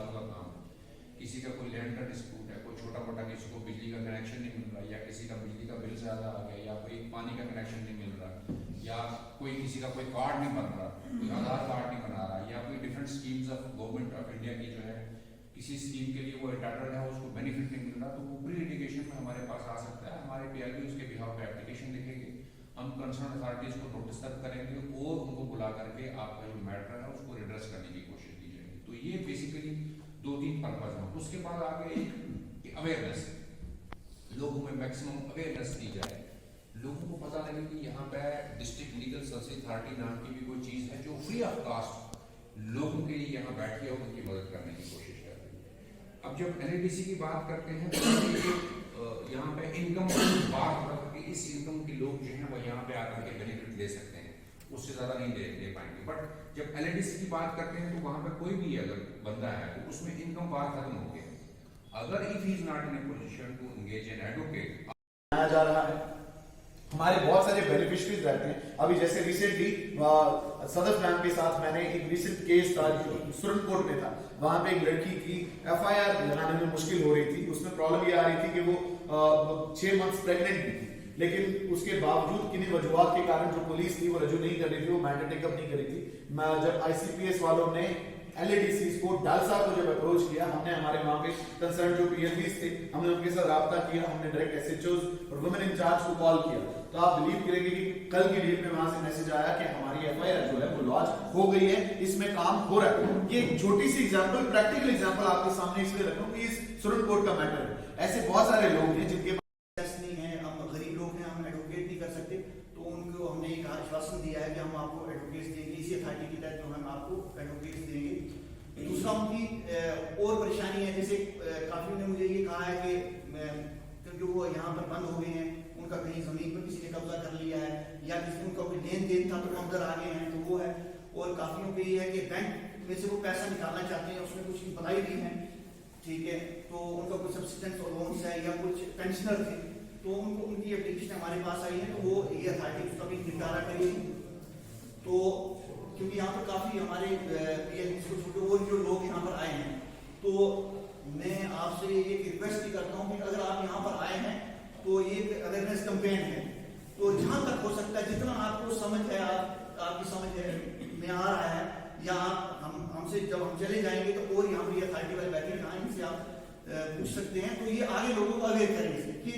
सालों का काम है। किसी का कोई लैंड का डिस्प्यूट है, कोई छोटा मोटा, किसी को बिजली का कनेक्शन नहीं मिल रहा, या किसी का बिजली का बिल ज़्यादा आ गया, या कोई पानी का कनेक्शन नहीं मिल रहा, या कोई किसी का कोई कार्ड नहीं बन रहा, कोई आधार कार्ड नहीं बना रहा, या कोई different schemes of government of India की जो है किसी स्कीम के लिए वो एंटाइटल्ड है, उसको बेनिफिट नहीं मिल रहा, तो वो प्री लिटिगेशन में हमारे पास आ सकता है। हमारे पीआरबी उसके बिहाफ पे एप्लीकेशन लिखेंगे, हम कंसर्न अथॉरिटीज को नोटिस तक करेंगे और उनको बुला करके आपका जो मैटर है उसको रिड्रेस करने की कोशिश की जाएगी। तो ये बेसिकली 2-3 पर्पज हैं। उसके बाद आगे एक अवेयरनेस, लोगों में मैक्सिमम अवेयरनेस दी जाए, लोगों को पता लगे कि यहाँ पे डिस्ट्रिक्ट लीगल सर्विस अथॉरिटी नाम की भी कोई चीज़ है जो फ्री ऑफ कास्ट लोगों के लिए यहाँ बैठी है और उनकी मदद करने की कोशिश कर रही है। अब जब एनएडीसी की बात करते हैं तो यहाँ पे इनकम बात होगा कि इस इनकम के लोग जो हैं वो यहाँ पे आकर के बेनिफिट ले सकते हैं, उससे ज़्यादा नहीं दे पाएंगे। बट जब एलएडीसी की बात करते हैं तो वहाँ पे कोई भी अगर बंदा है तो उसमें इनकम बार खत्म हो गया। अगर if he is not in a position to engage an advocate आया जा रहा है, हमारे बहुत सारे बेनिफिशरीज रहते हैं। अभी जैसे रिसेंटली सदफ मैम के साथ मैंने एक रिसेंट केस था जो सुरन कोर्ट में था, वहां पे एक लड़की की एफआईआर लगाने में मुश्किल हो रही थी। उसमें प्रॉब्लम ये आ रही थी कि वो 6 मंथ्स प्रेग्नेंट भी थी, लेकिन उसके बावजूद किन्हीं वजूहात के कारण जो पुलिस थी वो रजू नहीं कर रही थी, वो मैटर टेकअप नहीं करी थी। जब आईसीपीएस वालों ने एलएडीसी को डालसा को जब अप्रोच किया, हमने हमारे वहां पे कंसर्न जो पीएलबीज थे हमने उनके साथ राब्ता किया, हमने डायरेक्ट एसएचओज और वुमेन इंचार्ज को कॉल किया, तो आप बिलीव करेंगे कि कल की डेट में वहां से मैसेज आया कि हमारी एफआईआर जो है वो लॉन्च हो गई है, इसमें काम हो रहा है। ये एक छोटी सी एग्जांपल, प्रैक्टिकल एग्जांपल आपके सामने इसलिए रख रहा हूं कि इस सुप्रीम कोर्ट का मैटर है। ऐसे बहुत सारे लोग हैं जिनके पास नहीं है, हम गरीब लोग हैं, हम एडवोकेट नहीं कर सकते, तो उनको हमने एक आश्वासन दिया है कि हम आपको एडवोकेट्स देंगे, इसी अथॉरिटी के तहत जो हम आपको एडवोकेट्स देंगे। दूसरा उनकी और परेशानी है, जैसे काफी ने मुझे ये कहा है कि क्योंकि वो यहाँ पर बंद हो गए हैं, उनका कहीं जमीन पर किसी ने कब्जा कर लिया है, या किसी उनका कोई लेन देन था तो वो अंदर आ गए हैं, तो वो है। और काफियों के ये है कि बैंक में से वो पैसा निकालना चाहते हैं, उसमें कुछ बताई भी है, ठीक है, तो उनका कुछ सब्सिडेंस और लोन्स है या कुछ पेंशनर थे, तो उनको उनकी एप्लीकेशन हमारे पास आई है, तो वो ये अथॉरिटी उसका भी निपटारा करेगी। तो क्योंकि यहाँ पर काफी हमारे छोटे और जो लोग यहाँ पर आए हैं, तो मैं आपसे एक रिक्वेस्ट भी करता हूँ कि अगर आप यहाँ पर आए हैं तो ये अवेयरनेस कैंपेन है, तो जहाँ तक हो सकता है जितना आपको समझ है, आपकी समझ है में आ रहा है, या हमसे जब हम चले जाएंगे तो और यहाँ पर अथॉरिटी वाले बैठे हैं, इनसे आप पूछ सकते हैं, तो ये आगे लोगों को अवेयर करेंगे कि